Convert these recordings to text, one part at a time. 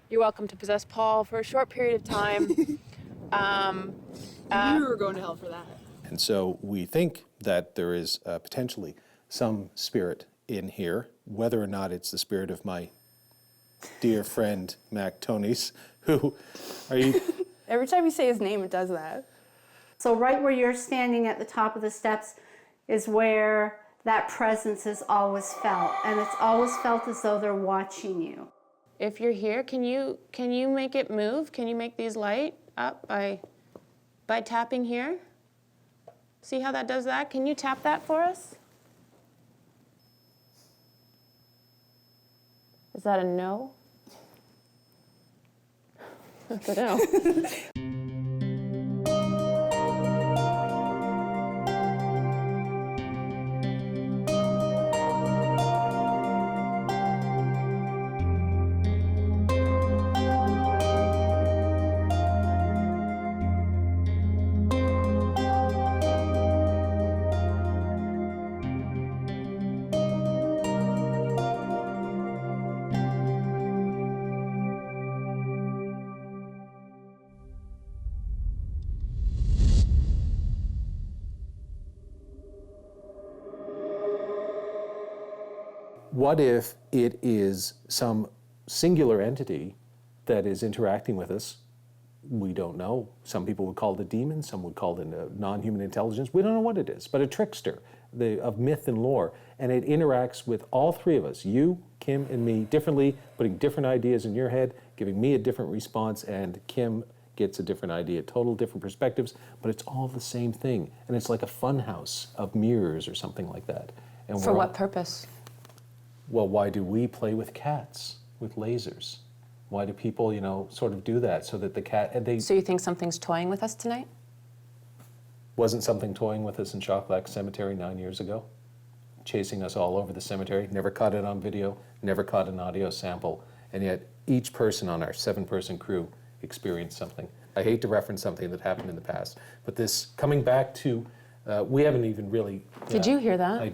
You're welcome to possess Paul for a short period of time. You were going to hell for that. And so we think that there is potentially some spirit in here, whether or not it's the spirit of my dear friend Mac Tonys, who are you? Every time you say his name, it does that. So right where you're standing at the top of the steps is where that presence is always felt, and it's always felt as though they're watching you. If you're here, can you make it move? Can you make these light up by tapping here? See how that does that? Can you tap that for us? Is that a no? That's a no. What if it is some singular entity that is interacting with us? We don't know. Some people would call it a demon, some would call it a non-human intelligence. We don't know what it is, but a trickster of myth and lore. And it interacts with all three of us, you, Kim, and me, differently, putting different ideas in your head, giving me a different response, and Kim gets a different idea, total different perspectives, but it's all the same thing. And it's like a fun house of mirrors or something like that. And For what purpose? Well, why do we play with cats, with lasers? Why do people, sort of do that so that the cat... So you think something's toying with us tonight? Wasn't something toying with us in Chocolate Cemetery 9 years ago? Chasing us all over the cemetery, never caught it on video, never caught an audio sample, and yet each person on our 7-person crew experienced something. I hate to reference something that happened in the past, but this coming back to, we haven't even really... Did you hear that? I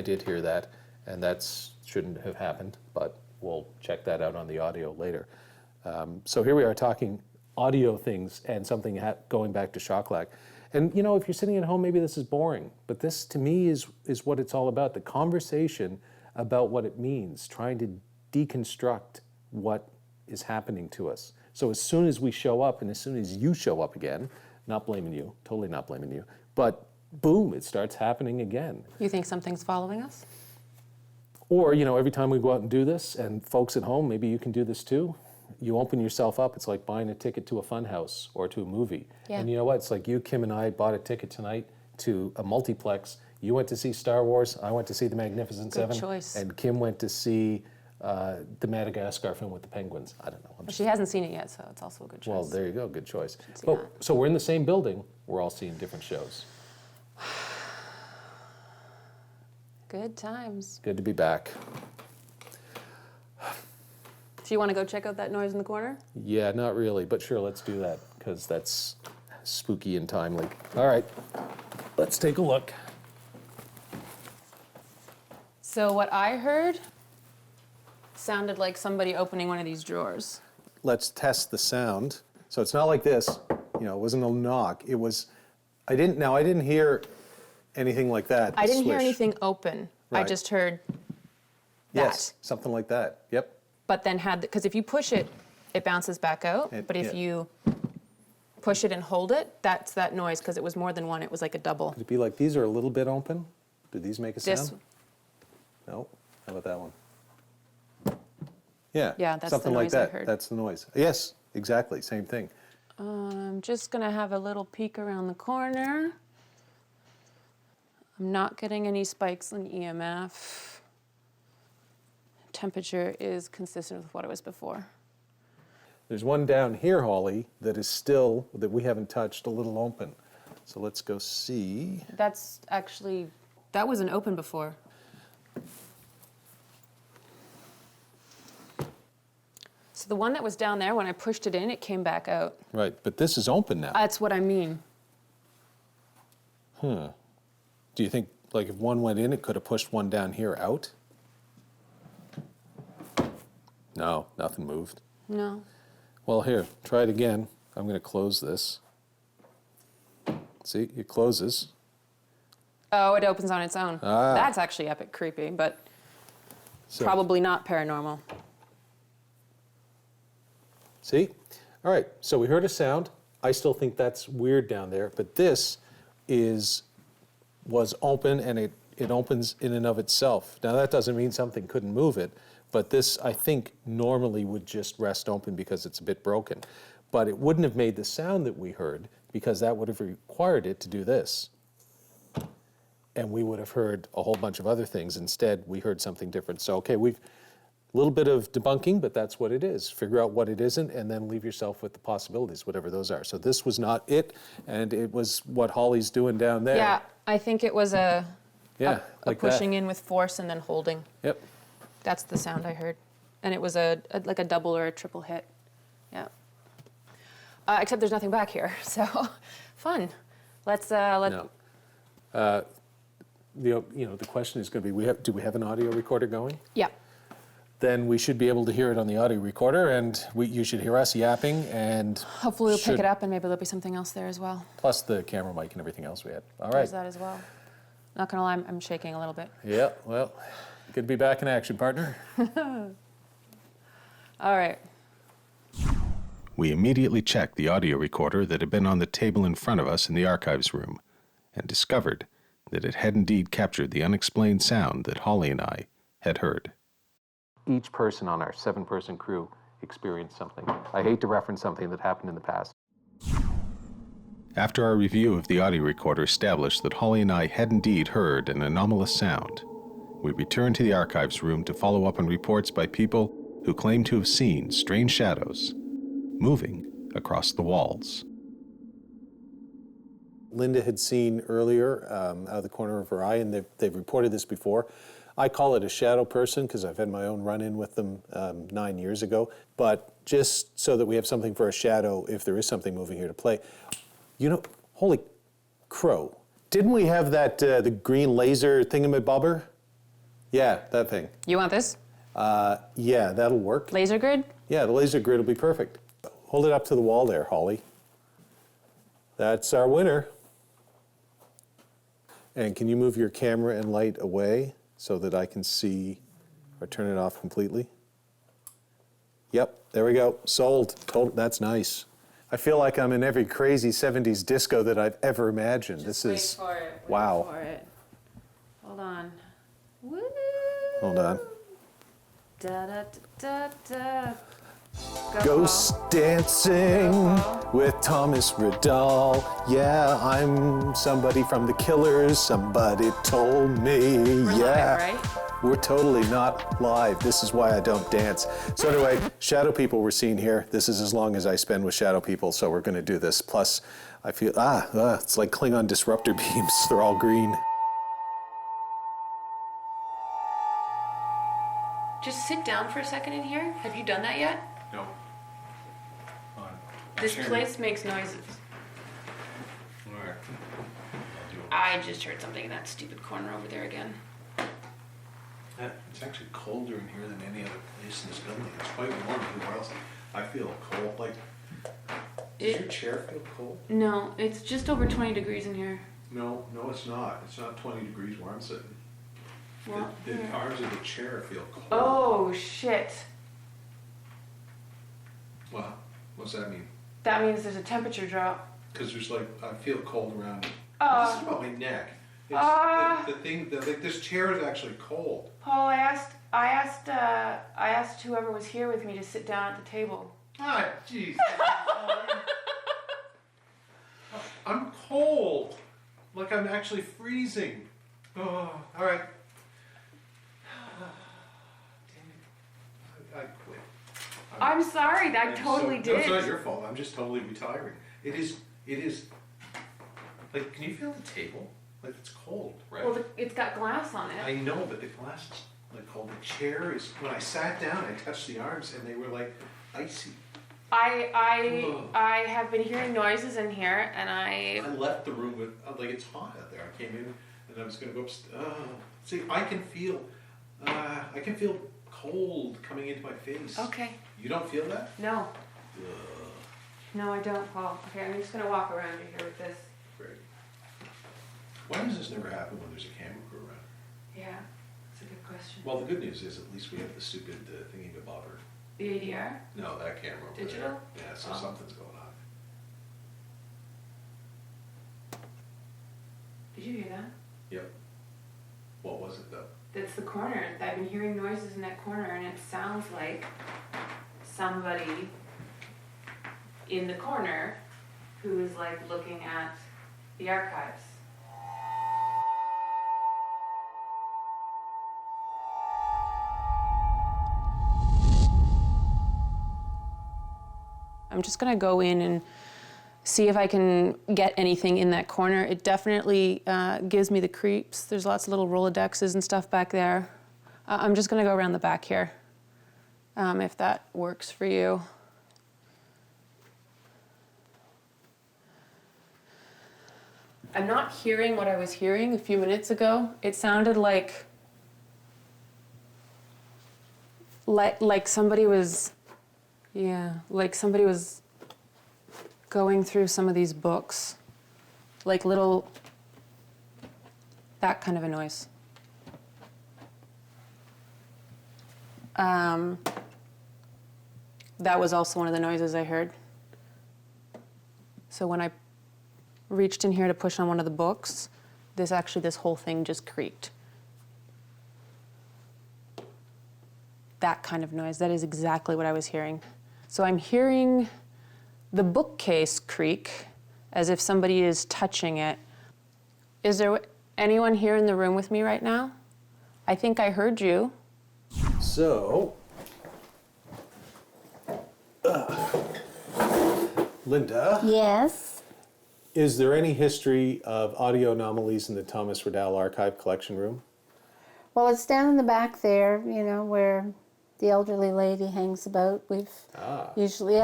did hear that, and that's shouldn't have happened, but we'll check that out on the audio later. So here we are talking audio things and something going back to Shocklack. And if you're sitting at home, maybe this is boring, but this to me is what it's all about, the conversation about what it means, trying to deconstruct what is happening to us. So as soon as we show up and as soon as you show up again, not blaming you, totally not blaming you, but boom, it starts happening again. You think something's following us? Or, every time we go out and do this, and folks at home, maybe you can do this too, you open yourself up. It's like buying a ticket to a fun house or to a movie. Yeah. And you know what? It's like you, Kim, and I bought a ticket tonight to a multiplex. You went to see Star Wars. I went to see The Magnificent Good Seven. choice. And Kim went to see the Madagascar film with the penguins. I don't know. Well, she hasn't seen it yet, so it's also a good choice. Well, there you go. Good choice. See But, that. so we're in the same building. We're all seeing different shows. Good times. Good to be back. Do you want to go check out that noise in the corner? Yeah, not really, but sure, let's do that, because that's spooky and timely. All right, let's take a look. So what I heard sounded like somebody opening one of these drawers. Let's test the sound. So it's not like this, it wasn't a knock. It was, I didn't hear anything like that. I didn't hear swish. anything open. I Right. just heard Yes, that. something like that, yep. But then because if you push it, it bounces back out. But if yeah. you push it and hold it, that's that noise, because it was more than one. It was like a double. Could it be like, these are a little bit open? Did these make a sound? This, No? How about that one? Yeah. Yeah, that's the something like noise I that. heard. That's the noise. Yes, exactly, same thing. I'm just gonna have a little peek around the corner. I'm not getting any spikes in EMF. Temperature is consistent with what it was before. There's one down here, Holly, that is still, that we haven't touched, a little open. So let's go see. That's actually, that wasn't open before. So the one that was down there, when I pushed it in, it came back out. Right, but this is open now. That's what I mean. Do you think, like, if one went in, it could have pushed one down here out? No, nothing moved. No. Well, here, try it again. I'm going to close this. See, it closes. Oh, it opens on its own. Ah. That's actually epic creepy, but So, probably not paranormal. see? All right, so we heard a sound. I still think that's weird down there, but this was open, and it opens in and of itself. Now, that doesn't mean something couldn't move it, but this, I think, normally would just rest open because it's a bit broken. But it wouldn't have made the sound that we heard because that would have required it to do this. And we would have heard a whole bunch of other things. Instead, we heard something different. So, okay, we've a little bit of debunking, but that's what it is. Figure out what it isn't, and then leave yourself with the possibilities, whatever those are. So this was not it, and it was what Holly's doing down there. Yeah, I think it was a like pushing that. in with force and then holding. Yep. That's the sound I heard. And it was like a double or a triple hit. Yeah. Except there's nothing back here, so fun. Let's No. The question is going to be: do we have an audio recorder going? Yeah. Then we should be able to hear it on the audio recorder, and you should hear us yapping, and Hopefully we'll pick it up, and maybe there'll be something else there as well. plus the camera mic and everything else we had. All right. There's that as well. Not gonna lie, I'm shaking a little bit. Yeah. Well, good to be back in action, partner. All right. We immediately checked the audio recorder that had been on the table in front of us in the archives room and discovered that it had indeed captured the unexplained sound that Holly and I had heard. Each person on our 7-person crew experienced something. I hate to reference something that happened in the past. After our review of the audio recorder established that Holly and I had indeed heard an anomalous sound, we returned to the archives room to follow up on reports by people who claimed to have seen strange shadows moving across the walls. Linda had seen earlier out of the corner of her eye, and they've reported this before. I call it a shadow person because I've had my own run-in with them 9 years ago. But just so that we have something for a shadow if there is something moving here to play. You know, holy crow. Didn't we have that, the green laser thingamabobber? Yeah, that thing. You want this? Yeah, that'll work. Laser grid? Yeah, the laser grid will be perfect. Hold it up to the wall there, Holly. That's our winner. And can you move your camera and light away so that I can see or turn it off completely? Yep, there we go. Sold. That's nice. I feel like I'm in every crazy 70s disco that I've ever imagined. Just this wait is for it. Wait wow. for it. Hold on. Woo! Hold on. Da da da da. Ghost dancing with Thomas Riddall. Yeah, I'm somebody from the Killers. Somebody told me. We're Yeah. live, right? We're totally not live. This is why I don't dance. So anyway, shadow people we're seeing here. This is as long as I spend with shadow people, so we're going to do this. Plus, I feel, it's like Klingon disruptor beams. They're all green. Just sit down for a second in here. Have you done that yet? No. This place makes noises. I just heard something in that stupid corner over there again. It's actually colder in here than any other place in this building. It's quite warm everywhere else. I feel cold. Like, does your chair feel cold? No, it's just over 20 degrees in here. No, it's not. It's not 20 degrees where I'm sitting. Well, The arms of the chair feel cold. oh, shit. Well, what's that mean? That means there's a temperature drop. Because there's like, I feel cold around. This is about my neck. It's the thing, like this chair is actually cold. Paul, I asked whoever was here with me to sit down at the table. Ah, jeez. I'm cold. Like I'm actually freezing. Oh, all right. I quit. I'm sorry, I totally No, did. it's not your fault. I'm just totally retiring. It is. Like, can you feel the table? Like it's cold, right? Well, it's got glass on it. I know, but the glass is like cold. The chair is. When I sat down, I touched the arms, and they were like icy. I have been hearing noises in here, and I left the room with like it's hot out there. I came in, and I was gonna go upstairs. See, I can feel cold coming into my face. Okay. You don't feel that? No. Ugh, No, I don't, Paul. Okay, I'm just gonna walk around you here with this. great. Why does this never happen when there's a camera crew around? Yeah, that's a good question. Well, the good news is at least we have the stupid thingy-bobber. The ADR? No, that camera over Digital? there. Yeah, so Oh. something's going on. Did you hear that? Yep. What was it though? That's the corner. I've been hearing noises in that corner, and it sounds like somebody in the corner who is like looking at the archives. I'm just gonna go in and see if I can get anything in that corner. It definitely gives me the creeps. There's lots of little Rolodexes and stuff back there. I'm just gonna go around the back here, if that works for you. I'm not hearing what I was hearing a few minutes ago. It sounded like somebody was, like somebody was going through some of these books, like little, that kind of a noise. That was also one of the noises I heard. So when I reached in here to push on one of the books, this whole thing just creaked. That kind of noise, that is exactly what I was hearing. So I'm hearing the bookcase creak as if somebody is touching it. Is there anyone here in the room with me right now? I think I heard you. So, Linda, Yes. is there any history of audio anomalies in the Thomas Riddell Archive collection room? Well, it's down in the back there, you know, where the elderly lady hangs about. We've usually,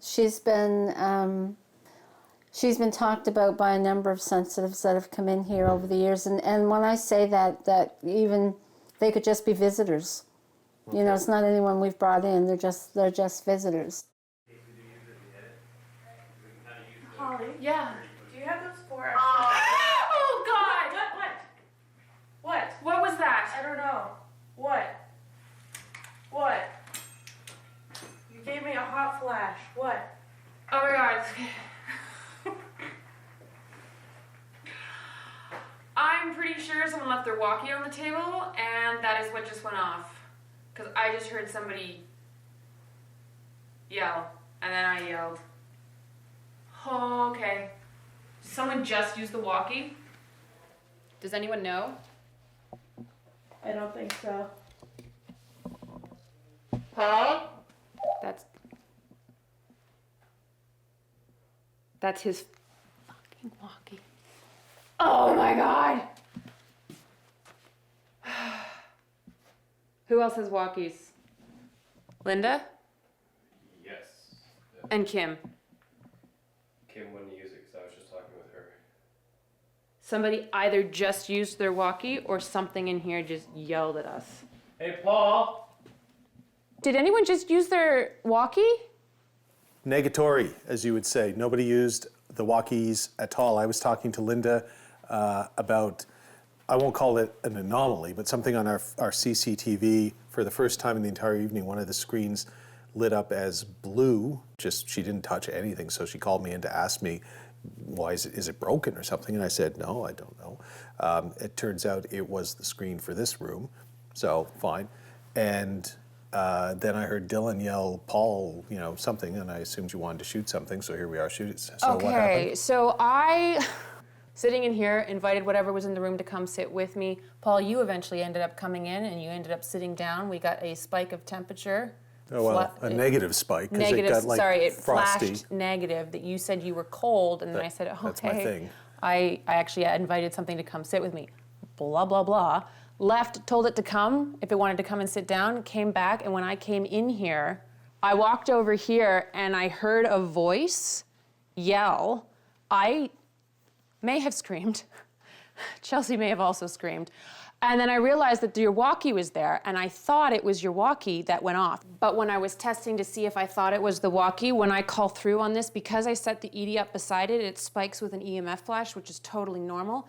she's been talked about by a number of sensitives that have come in here over the years. And when I say that even they could just be visitors. Okay. You know, it's not anyone we've brought in. They're just visitors. Holly, Yeah. do you have those four? Oh God! What? What was that? I don't know. What? What? You gave me a hot flash. What? Oh my God. I'm pretty sure someone left their walkie on the table, and that is what just went off. Because I just heard somebody yell, and then I yelled. Oh, okay. Someone just used the walkie? Does anyone know? I don't think so. Paul? That's his fucking walkie. Oh my God! Who else has walkies? Linda? Yes. And Kim. Kim wouldn't use it because I was just talking with her. Somebody either just used their walkie or something in here just yelled at us. Hey, Paul! Did anyone just use their walkie? Negatory, as you would say. Nobody used the walkies at all. I was talking to Linda about, I won't call it an anomaly, but something on our CCTV. For the first time in the entire evening, one of the screens lit up as blue. She didn't touch anything, so she called me in to ask me, why is it broken or something? And I said, no, I don't know. It turns out it was the screen for this room, so fine. And then I heard Dylan yell, Paul, something, and I assumed you wanted to shoot something, so here we are shooting. So what happened? Okay, so I, sitting in here, invited whatever was in the room to come sit with me. Paul, you eventually ended up coming in and you ended up sitting down. We got a spike of temperature. Oh, well, a negative spike, because it got it frosty. flashed negative, that you said you were cold, and then I said, okay. That's my thing. I actually invited something to come sit with me. Blah, blah, blah. Left, told it to come, if it wanted to come and sit down, came back, and when I came in here, I walked over here and I heard a voice yell. I may have screamed. Chelsea may have also screamed. And then I realized that your walkie was there, and I thought it was your walkie that went off. But when I was testing to see if I thought it was the walkie, when I call through on this, because I set the ED up beside it, it spikes with an EMF flash, which is totally normal.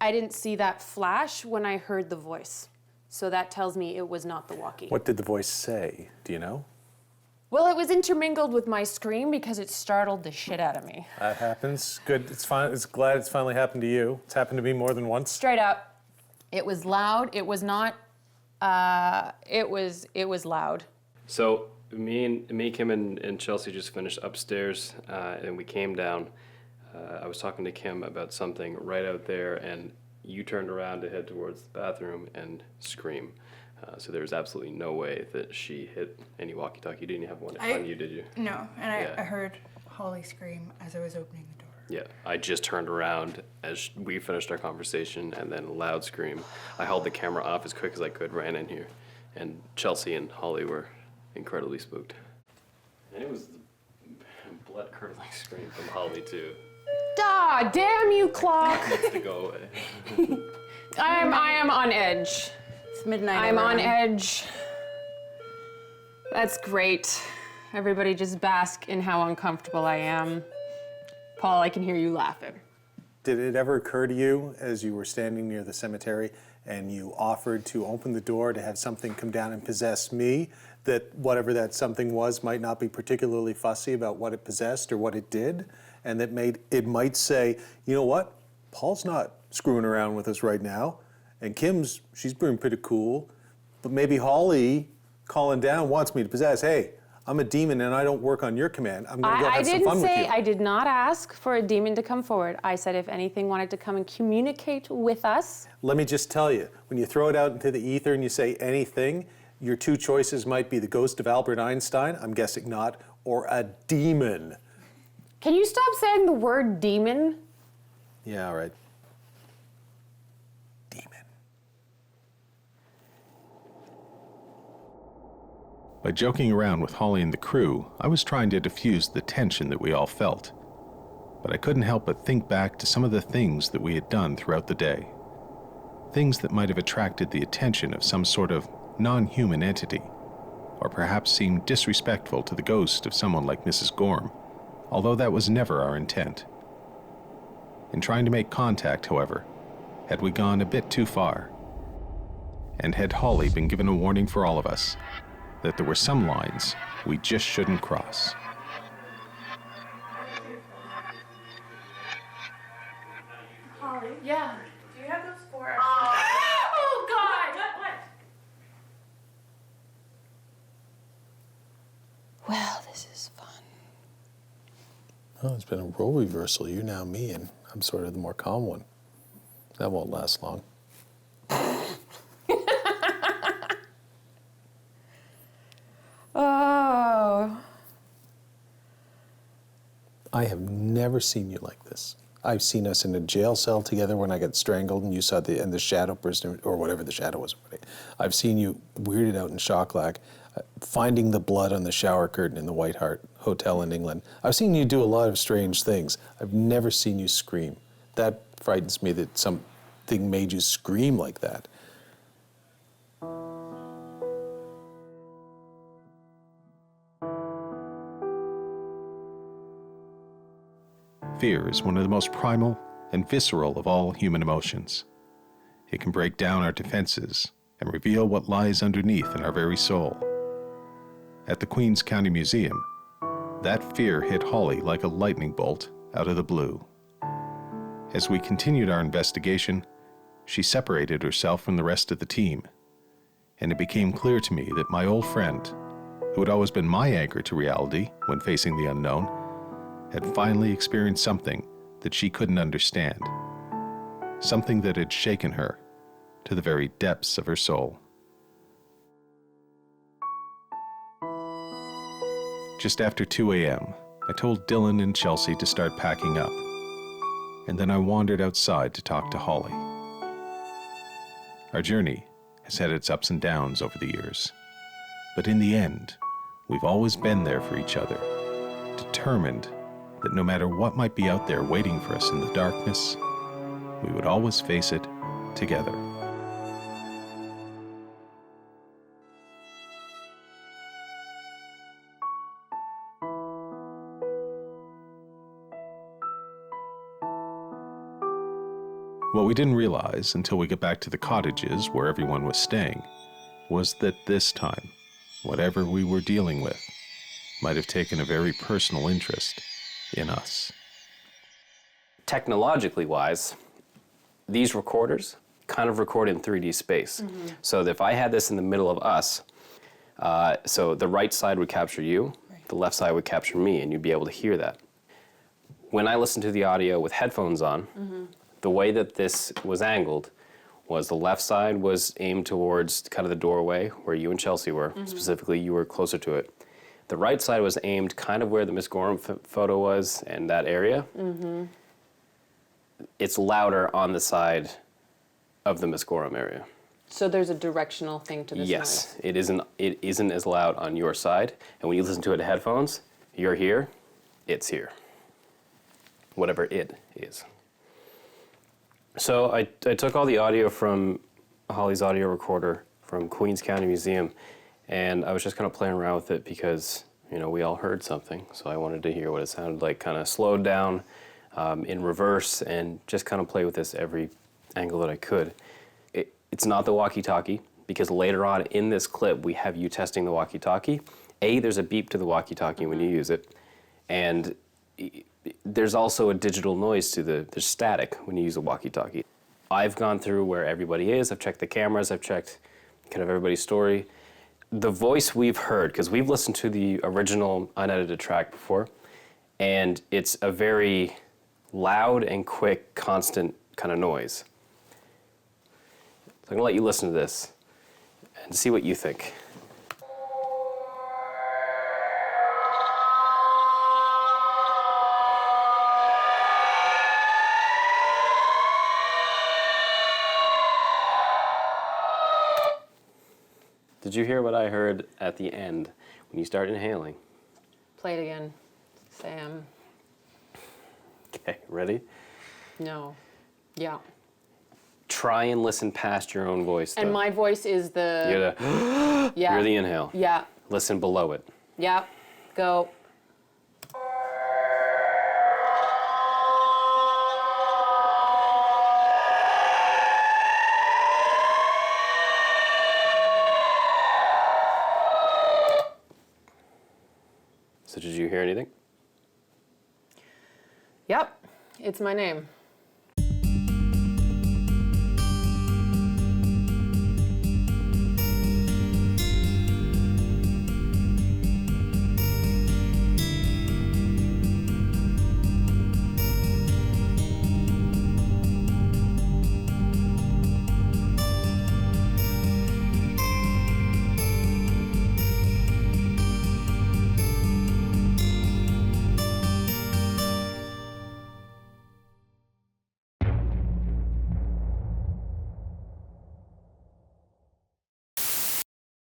I didn't see that flash when I heard the voice. So that tells me it was not the walkie. What did the voice say? Do you know? Well, it was intermingled with my scream because it startled the shit out of me. That happens. Good. It's fine. It's glad it's finally happened to you. It's happened to me more than once. Straight up. It was loud. It was not. It was loud. So me, Kim, and Chelsea just finished upstairs, and we came down. I was talking to Kim about something right out there, and you turned around to head towards the bathroom and scream. So there was absolutely no way that she hit any walkie-talkie. You didn't have one on you, did you? No, and Yeah. I heard Holly scream as I was opening the door. Yeah, I just turned around as we finished our conversation, and then a loud scream. I held the camera off as quick as I could, ran in here, and Chelsea and Holly were incredibly spooked. And it was a blood-curdling scream from Holly, too. Ah, damn you, clock! It's to go away. I am on edge. It's midnight. I'm on everyone. edge. That's great. Everybody just bask in how uncomfortable I am. Paul, I can hear you laughing. Did it ever occur to you as you were standing near the cemetery and you offered to open the door to have something come down and possess me, that whatever that something was might not be particularly fussy about what it possessed or what it did, and that it might say, you know what, Paul's not screwing around with us right now, and she's being pretty cool, but maybe Holly calling down wants me to possess. Hey, I'm a demon and I don't work on your command. I'm going to go have some fun with you. I did not ask for a demon to come forward. I said if anything wanted to come and communicate with us. Let me just tell you, when you throw it out into the ether and you say anything, your two choices might be the ghost of Albert Einstein, I'm guessing not, or a demon. Can you stop saying the word demon? Yeah, all right. Demon. By joking around with Holly and the crew, I was trying to diffuse the tension that we all felt. But I couldn't help but think back to some of the things that we had done throughout the day. Things that might have attracted the attention of some sort of non-human entity, or perhaps seemed disrespectful to the ghost of someone like Mrs. Gorm, although that was never our intent. In trying to make contact, however, had we gone a bit too far? And had Holly been given a warning for all of us that there were some lines we just shouldn't cross? Holly, Yeah. do you have those 4 Oh, God! What? Well, this is fun. Oh, it's been a role reversal. You're now me, and I'm sort of the more calm one. That won't last long. Oh. I have never seen you like this. I've seen us in a jail cell together when I got strangled and you saw the shadow person, or whatever the shadow was. I've seen you weirded out in shock like finding the blood on the shower curtain in the White Hart Hotel in England. I've seen you do a lot of strange things. I've never seen you scream. That frightens me that something made you scream like that. Fear is one of the most primal and visceral of all human emotions. It can break down our defenses and reveal what lies underneath in our very soul. At the Queens County Museum, that fear hit Holly like a lightning bolt out of the blue. As we continued our investigation, she separated herself from the rest of the team, and it became clear to me that my old friend, who had always been my anchor to reality when facing the unknown, had finally experienced something that she couldn't understand, something that had shaken her to the very depths of her soul. Just after 2 a.m., I told Dylan and Chelsea to start packing up, and then I wandered outside to talk to Holly. Our journey has had its ups and downs over the years, but in the end, we've always been there for each other, determined that no matter what might be out there waiting for us in the darkness, we would always face it together. What we didn't realize until we got back to the cottages where everyone was staying was that this time, whatever we were dealing with might have taken a very personal interest in us. Technologically wise, these recorders kind of record in 3D space. So if I had this in the middle of us, so the right side would capture you, the left side would capture me, and you'd be able to hear that. When I listened to the audio with headphones on, the way that this was angled was the left side was aimed towards kind of the doorway where you and Chelsea were. Specifically, you were closer to it. The right side was aimed kind of where the Miss Gorham photo was and that area. It's louder on the side of the Miss Gorham area. So there's a directional thing to this Yes, noise. it isn't as loud on your side. And when you listen to it in headphones, you're here, it's here. Whatever it is. So I took all the audio from Holly's audio recorder from Queens County Museum, and I was just kind of playing around with it because, you know, we all heard something. So I wanted to hear what it sounded like, kind of slowed down in reverse, and just kind of play with this every angle that I could. It's not the walkie-talkie, because later on in this clip, we have you testing the walkie-talkie. There's a beep to the walkie-talkie when you use it, and there's also a digital noise to there's static when you use a walkie-talkie. I've gone through where everybody is, I've checked the cameras, I've checked kind of everybody's story. The voice we've heard, because we've listened to the original unedited track before, and it's a very loud and quick, constant kind of noise. So I'm gonna let you listen to this and see what you think. Did you hear what I heard at the end when you start inhaling? Play it again, Sam. Okay, ready? No. Yeah. Try and listen past your own voice. And though. my voice is the... You're the, yeah. you're the inhale. Yeah. Listen below it. Yeah. Go. So did you hear anything? Yep. It's my name.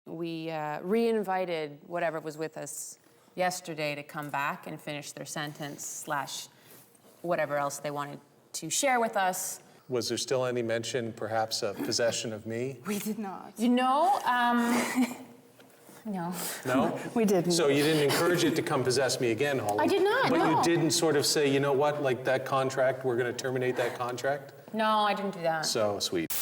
We re-invited whatever was with us yesterday to come back and finish their sentence / whatever else they wanted to share with us. Was there still any mention, perhaps, of possession of me? We did not. You know, no. No? We didn't. So you didn't encourage it to come possess me again, Holly? I did not, But no. you didn't sort of say, you know what, like that contract, we're going to terminate that contract? No, I didn't do that. So sweet.